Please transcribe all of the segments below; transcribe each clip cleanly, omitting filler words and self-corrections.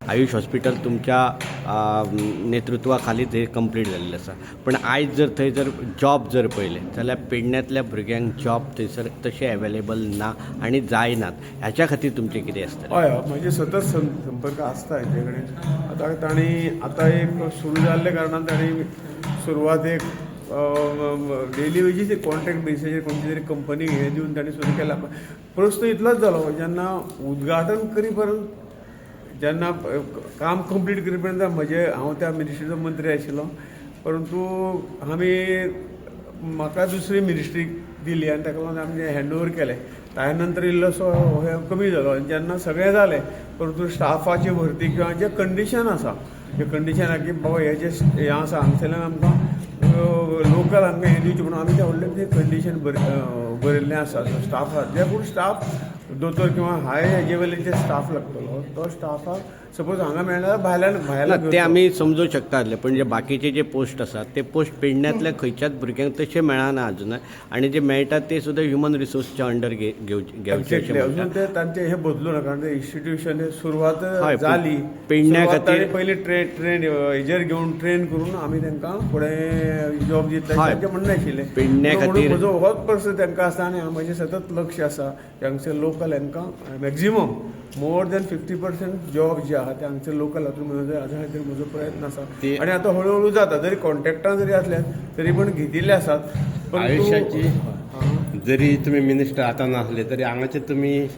Ayush hospital तुमच्या नेतृत्वाखाली ते कंप्लीट जाल्लें आसा. पण आयज जर थंय जर जॉब जर पळयले जाल्यार पेडण्यातल्या भुरग्यांक जॉब थंयसर तशे अवेलेबल ना आनी जायनात. ह्याच्या खातीर तुमचें कितें आसतलें? हय म्हणजे सतत संपर्क आसता हेजे कडेन. आतां तांणी आतां एक सुरू जाल्ल्या कारणान तांणी सुरवातेक डेली वेजीस एक कॉन्ट्रॅक्ट बेसिसाचेर खंयची तरी कंपनी हे दिवन तांणी सुरू केला. प्रश्न इतलोच जालो जेन्ना उद्घाटन करी पर्यंत जेन्ना काम कंप्लीट करी पर्यंत हांव त्या मिनिस्ट्रीचो मंत्री आशिल्लो, परंतु आमी म्हाका दुसरी मिनिस्ट्री दिली आनी ताका लागून आमी हँड ओवर केलें. ताजे नंतर इल्लोसो हे कमी जालो. जेन्ना सगळें जालें परंतु स्टाफाची भरती किंवा जे कंडिशन आसा जे कंडिशन आसा की बाबा हे जे हें आसा हांगसरल्यान आमकां लोकल आमकां हें दिवचें म्हणून आमी ते व्हडलें तें कंडिशन बरयल्लें आसा. स्टाफ आसा जे पूण स्टाफ दोतोर किंवा हाय हेजे वयले जे स्टाफ लागतलो तो स्टाफाक सपोज हांगा मेळना भायल्यान ते आमी समजूंक शकताले, पण जे बाकीचे जे पोस्ट आसात ते पोस्ट पेडण्यातल्या खंयच्याच भुरग्यांक तशे मेळना अजून. आनी जे मेळटात ते सुद्दां ह्युमन रिसोर्सच्या अंडर घेवचे. अजून ते तांचे हे बदलू नका. ते इन्स्टिट्यूशन सुरवात जाली पेडण्या खातीर पयलीं ट्रेन हेजेर घेवन ट्रेन करून आमी तांकां फुडें जॉब दितले तांचें म्हणणें आशिल्लें. पेडण्या खातीर म्हजो होच प्रश्न तांकां आसा आनी म्हजें सतत लक्ष आसा की हांगचे लोकल हांकां मॅक्झिमम मोर दॅन 50% जॉब जे आहा ते हांगचे लोकल हातूंत मेळूं जाय हाच्या खातीर म्हजो प्रयत्न आसा. आनी आतां हळू हळू जाता. जरी कॉन्ट्रॅक्टां जरी आसल्यात तरी पण घेतिल्ले आसात. आयुष्याची जरी तुम्ही मिनिस्टर आता नसले तरी हांगाचे तुम्ही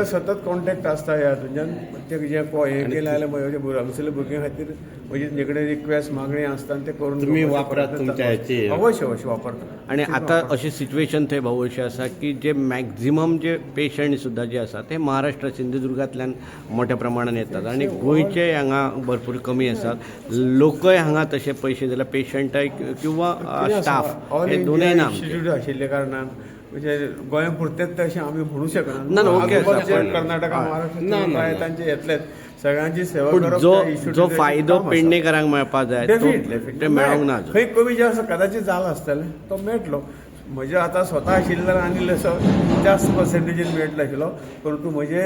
सतत कॉन्टॅक्ट आसता ह्या हातूंतल्यान ते जे हे केले जाल्यार हांगसरल्या भुरग्यां खातीर म्हणजे जे कडेन रिक्वेस्ट मागणी आसता ते करून तुम्ही वापरात तुमच्या हाची अवश्य वापरता. आणि आता अशी सिच्युएशन थंय भाऊ अशी आसा की जे मॅक्झिमम जे पेशंट सुद्दां जे आसा ते महाराष्ट्र सिंधुदुर्गांतल्यान मोठ्या प्रमाणान येतात आणि गोंयचे हांगा भरपूर कमी आसात. लोकय हांगा तसे पयशे जाल्यार पेशंटय किंवा स्टाफ हे दोनूय ना इन्स्टिट्यूट आशिल्ल्या कारणान म्हणजे गोंया पुरतेच तशें आमी म्हणू शकना. ना ओके कर्नाटका महाराष्ट्र तांचे येतलेच सगळ्यांची सेवा करप. जो फायदो पेडणेकरांक मेळपाक जाय ते मेळोंक ना. खंय कमी जास्त कदाचित जाला आसतलें तो मेळटलो. म्हजे आतां स्वता आशिल्लो जाल्यार आनी जास्त पर्सेंटेजीन मेळटलो आशिल्लो. परंतु म्हजे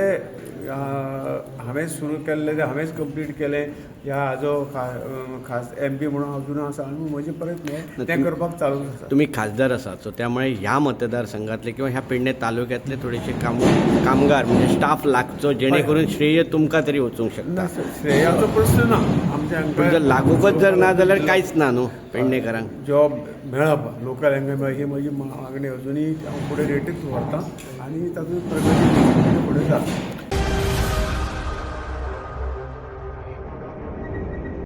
हांवें सुरू केल्लें हांवेंच कंप्लीट केलें ह्या हाजो खास MP म्हणून अजून आसा आनी म्हजे प्रयत्न तें करपाक चालू आसा. तुम्ही खासदार आसात सो त्यामुळे ह्या मतदारसंघातले किंवा ह्या पेडणे तालुक्यातले थोडेशे कामगार म्हणजे स्टाफ लागचो जेणे करून श्रेय तुमकां तरी वचूंक शकता. श्रेयाचो प्रश्न ना आमच्या जर लागूकच जर ना जाल्यार कांयच ना न्हू पेडणेकरांक. जॉब मेळप लोकल हांगा मेळप ही म्हजी मागणी अजुनूय हांव फुडें रेटीच व्हरतां आनी तातूंत प्रगती फुडें जाता.